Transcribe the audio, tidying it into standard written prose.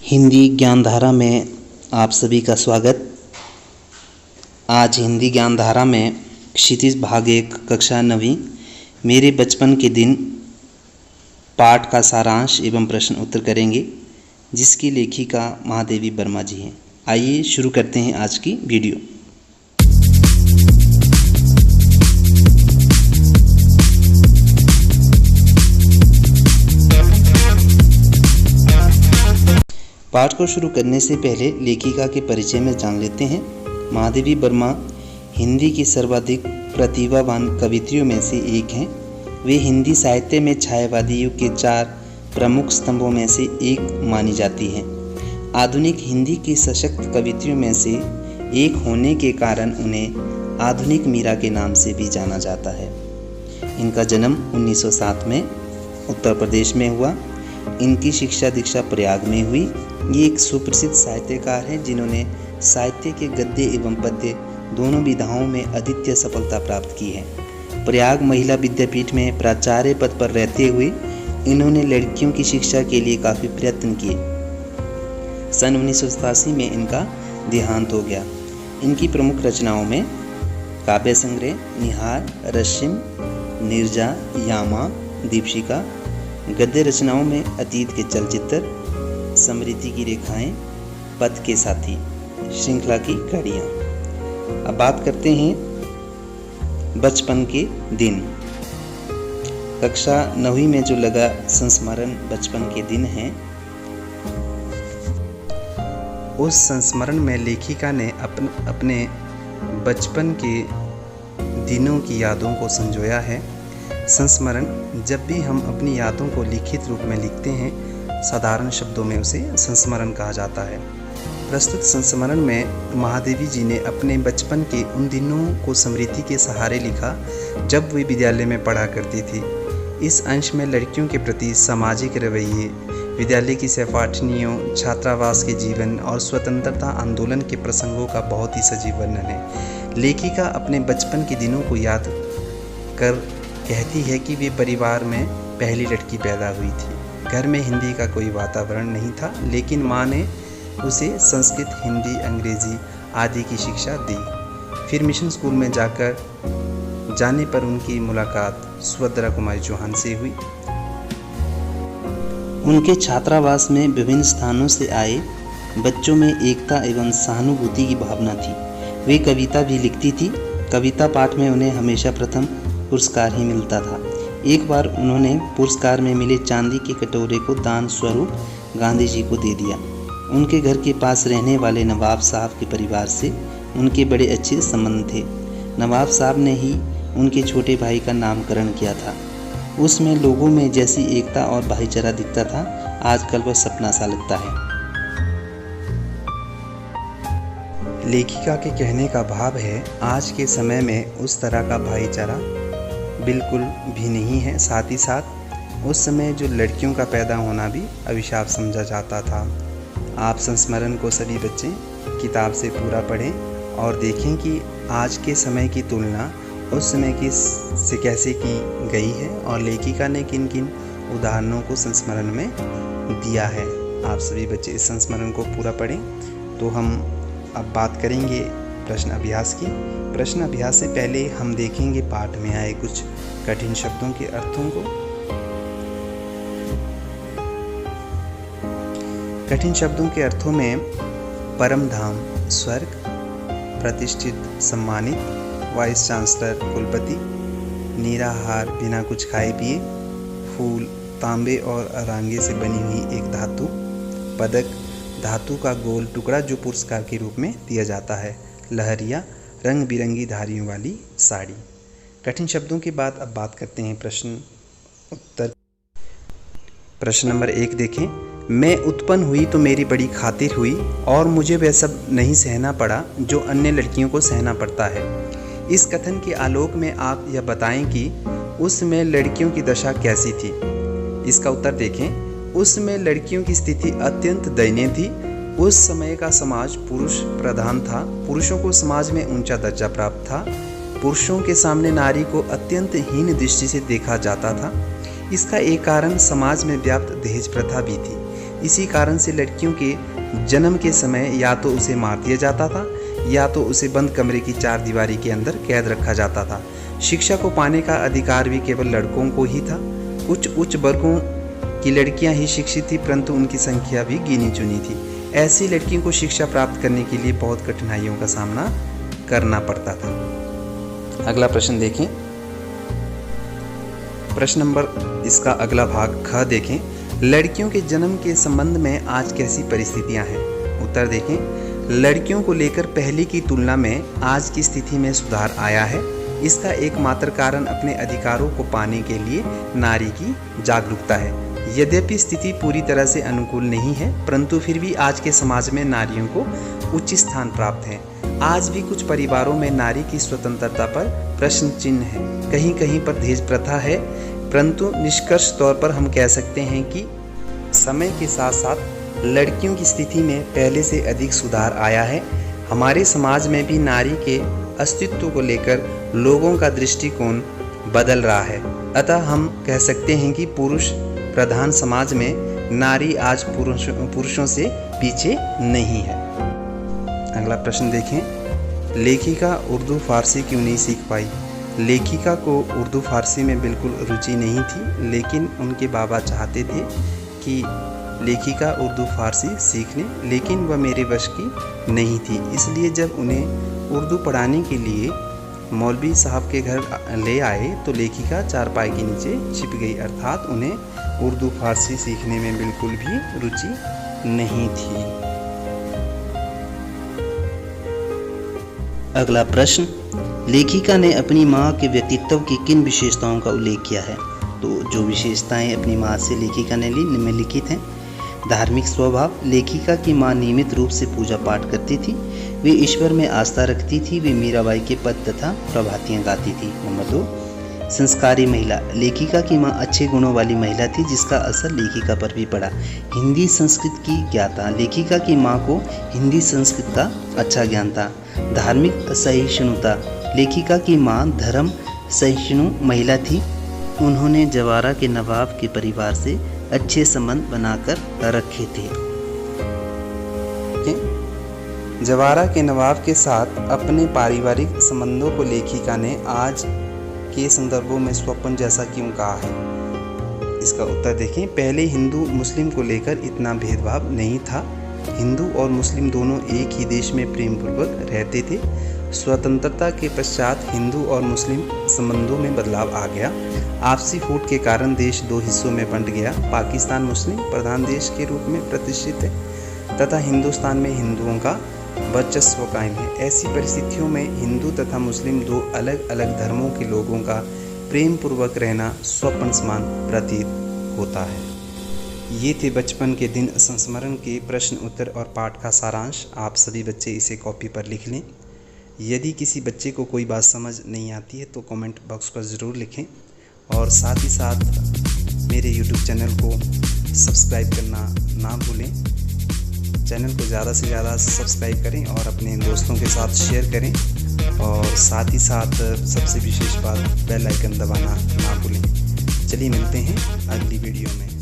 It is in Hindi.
हिंदी ज्ञानधारा में आप सभी का स्वागत। आज हिंदी ज्ञानधारा में क्षितिज भाग 1 कक्षा 9वीं मेरे बचपन के दिन पाठ का सारांश एवं प्रश्न उत्तर करेंगे, जिसकी लेखिका महादेवी वर्मा जी हैं। आइए शुरू करते हैं आज की वीडियो। पाठ को शुरू करने से पहले लेखिका के परिचय में जान लेते हैं। महादेवी वर्मा हिंदी की सर्वाधिक प्रतिभावान कवित्रियों में से एक हैं। वे हिंदी साहित्य में छायावादी युग के 4 प्रमुख स्तंभों में से एक मानी जाती हैं। आधुनिक हिंदी की सशक्त कवित्रियों में से एक होने के कारण उन्हें आधुनिक मीरा के नाम से भी जाना जाता है। इनका जन्म 1907 में उत्तर प्रदेश में हुआ। इनकी शिक्षा दीक्षा प्रयाग में हुई। ये एक सुप्रसिद्ध साहित्यकार हैं जिन्होंने साहित्य के गद्य एवं पद्य दोनों विधाओं में अद्वितीय सफलता प्राप्त की है। प्रयाग महिला विद्यापीठ में प्राचार्य पद पर रहते हुए इन्होंने लड़कियों की शिक्षा के लिए काफ़ी प्रयत्न किए। सन 1987 में इनका देहांत हो गया। इनकी प्रमुख रचनाओं में काव्य संग्रह निहार, रश्मि, नीरजा, यामा, दीपशिखा, गद्य रचनाओं में अतीत के चलचित्र, समृद्धि की रेखाएं, पथ के साथी, श्रृंखला की कड़ियाँ। अब बात करते हैं बचपन के दिन। कक्षा 9वीं में जो लगा संस्मरण बचपन के दिन हैं, उस संस्मरण में लेखिका ने अपने बचपन के दिनों की यादों को संजोया है। संस्मरण, जब भी हम अपनी यादों को लिखित रूप में लिखते हैं, साधारण शब्दों में उसे संस्मरण कहा जाता है। प्रस्तुत संस्मरण में महादेवी जी ने अपने बचपन के उन दिनों को स्मृति के सहारे लिखा जब वे विद्यालय में पढ़ा करती थी। इस अंश में लड़कियों के प्रति सामाजिक रवैये, विद्यालय की सहपाठिनियों, छात्रावास के जीवन और स्वतंत्रता आंदोलन के प्रसंगों का बहुत ही सजीव वर्णन है। लेखिका अपने बचपन के दिनों को याद कर कहती है कि वे परिवार में पहली लड़की पैदा हुई थी। घर में हिंदी का कोई वातावरण नहीं था, लेकिन माँ ने उसे संस्कृत, हिंदी, अंग्रेजी आदि की शिक्षा दी। फिर मिशन स्कूल में जाने पर उनकी मुलाकात सुभद्रा कुमारी चौहान से हुई। उनके छात्रावास में विभिन्न स्थानों से आए बच्चों में एकता एवं सहानुभूति की भावना थी। वे कविता भी लिखती थी। कविता पाठ में उन्हें हमेशा प्रथम पुरस्कार ही मिलता था। एक बार उन्होंने पुरस्कार में मिले चांदी के कटोरे को दान स्वरूप गांधी जी को दे दिया। उनके घर के पास रहने वाले नवाब साहब के परिवार से उनके बड़े अच्छे संबंध थे। नवाब साहब ने ही उनके छोटे भाई का नामकरण किया था। उसमें लोगों में जैसी एकता और भाईचारा दिखता था, आजकल वह सपना सा लगता है। लेखिका के कहने का भाव है, आज के समय में उस तरह का भाईचारा बिल्कुल भी नहीं है। साथ ही साथ उस समय जो लड़कियों का पैदा होना भी अभिशाप समझा जाता था। आप संस्मरण को सभी बच्चे किताब से पूरा पढ़ें और देखें कि आज के समय की तुलना उस समय की से कैसे की गई है और लेखिका ने किन किन उदाहरणों को संस्मरण में दिया है। आप सभी बच्चे इस संस्मरण को पूरा पढ़ें। तो हम अब बात करेंगे प्रश्न अभ्यास की। प्रश्न अभ्यास से पहले हम देखेंगे पाठ में आए कुछ कठिन शब्दों के अर्थों को। कठिन शब्दों के अर्थों में परम धाम स्वर्ग, प्रतिष्ठित सम्मानित, वाइस चांसलर कुलपति, निराहार बिना कुछ खाए पिए, फूल तांबे और अरांगे से बनी हुई एक धातु, पदक धातु का गोल टुकड़ा जो पुरस्कार के रूप में दिया जाता है, लहरिया रंग बिरंगी धारियों वाली साड़ी। कठिन शब्दों के बाद अब बात करते हैं प्रश्न उत्तर। प्रश्न नंबर 1 देखें। मैं उत्पन्न हुई तो मेरी बड़ी खातिर हुई और मुझे वह सब नहीं सहना पड़ा जो अन्य लड़कियों को सहना पड़ता है। इस कथन के आलोक में आप यह बताएं कि उसमें लड़कियों की दशा कैसी थी। इसका उत्तर देखें। उसमें लड़कियों की स्थिति अत्यंत दयनीय थी। उस समय का समाज पुरुष प्रधान था। पुरुषों को समाज में ऊंचा दर्जा प्राप्त था। पुरुषों के सामने नारी को अत्यंत हीन दृष्टि से देखा जाता था। इसका एक कारण समाज में व्याप्त दहेज प्रथा भी थी। इसी कारण से लड़कियों के जन्म के समय या तो उसे मार दिया जाता था या तो उसे बंद कमरे की चार दीवारी के अंदर कैद रखा जाता था। शिक्षा को पाने का अधिकार भी केवल लड़कों को ही था। कुछ उच्च वर्गों की लड़कियां ही शिक्षित थी, परंतु उनकी संख्या भी गिनी चुनी थी। ऐसी लड़कियों को शिक्षा प्राप्त करने के लिए बहुत कठिनाइयों का सामना करना पड़ता था। अगला प्रश्न देखें। प्रश्न नंबर इसका अगला भाग ख देखें। लड़कियों के जन्म के संबंध में आज कैसी परिस्थितियां हैं? उत्तर देखें। लड़कियों को लेकर पहले की तुलना में आज की स्थिति में सुधार आया है। इसका एकमात्र कारण अपने अधिकारों को पाने के लिए नारी की जागरूकता है। यद्यपि स्थिति पूरी तरह से अनुकूल नहीं है, परंतु फिर भी आज के समाज में नारियों को उच्च स्थान प्राप्त है। आज भी कुछ परिवारों में नारी की स्वतंत्रता पर प्रश्न चिन्ह है। कहीं कहीं पर दहेज प्रथा है, परंतु निष्कर्ष तौर पर हम कह सकते हैं कि समय के साथ साथ लड़कियों की स्थिति में पहले से अधिक सुधार आया है। हमारे समाज में भी नारी के अस्तित्व को लेकर लोगों का दृष्टिकोण बदल रहा है। अतः हम कह सकते हैं कि पुरुष प्रधान समाज में नारी आज पुरुषों से पीछे नहीं है। अगला प्रश्न देखें। लेखिका उर्दू फारसी क्यों नहीं सीख पाई? लेखिका को उर्दू फारसी में बिल्कुल रुचि नहीं थी, लेकिन उनके बाबा चाहते थे कि लेखिका उर्दू फारसी सीख लें, लेकिन वह मेरे वश की नहीं थी। इसलिए जब उन्हें उर्दू पढ़ाने के लिए मौलवी साहब के घर ले आए तो लेखिका चारपाई के नीचे छिप गई, अर्थात उन्हें उर्दू फारसी सीखने में बिल्कुल भी रुचि नहीं थी। अगला प्रश्न। लेखिका ने अपनी माँ के व्यक्तित्व की किन विशेषताओं का उल्लेख किया है? तो जो विशेषताएं अपनी माँ से लेखिका ने ली निम्नलिखित हैं। धार्मिक स्वभाव। लेखिका की माँ नियमित रूप से पूजा पाठ करती थी, वे ईश्वर में आस्था रखती थी, वे मीराबाई के पद तथा प्रभातियाँ गाती थी। नंबर 2, संस्कारी महिला। लेखिका की माँ अच्छे गुणों वाली महिला थी, जिसका असर लेखिका पर भी पड़ा। हिंदी संस्कृत की ज्ञाता। लेखिका की माँ को हिंदी संस्कृत का अच्छा ज्ञान था। धार्मिक सहिष्णुता। लेखिका की माँ धर्म सहिष्णु महिला थी, उन्होंने जवारा के नवाब के परिवार से अच्छे संबंध बनाकर रखे थे। जवारा के नवाब के साथ अपने पारिवारिक संबंधों को लेखिका ने आज के संदर्भों में स्वप्न जैसा क्यों कहा है? इसका उत्तर देखें। पहले हिंदू मुस्लिम को लेकर इतना भेदभाव नहीं था। हिंदू और मुस्लिम दोनों एक ही देश में प्रेम पूर्वक रहते थे। स्वतंत्रता के पश्चात हिंदू और मुस्लिम संबंधों में बदलाव आ गया। आपसी फूट के कारण देश दो हिस्सों में बंट गया। पाकिस्तान मुस्लिम प्रधान देश के रूप में प्रतिष्ठित है तथा हिंदुस्तान में हिंदुओं का वर्चस्व कायम है। ऐसी परिस्थितियों में हिंदू तथा मुस्लिम दो अलग अलग धर्मों के लोगों का प्रेम पूर्वक रहना स्वप्न समान प्रतीत होता है। ये थे बचपन के दिन संस्मरण के प्रश्न उत्तर और पाठ का सारांश। आप सभी बच्चे इसे कॉपी पर लिख लें। यदि किसी बच्चे को कोई बात समझ नहीं आती है तो कमेंट बॉक्स पर ज़रूर लिखें और साथ ही साथ मेरे YouTube चैनल को सब्सक्राइब करना ना भूलें। चैनल को ज़्यादा से ज़्यादा सब्सक्राइब करें और अपने दोस्तों के साथ शेयर करें और साथ ही साथ सबसे विशेष बात बेल आइकन दबाना ना भूलें। चलिए मिलते हैं अगली वीडियो में।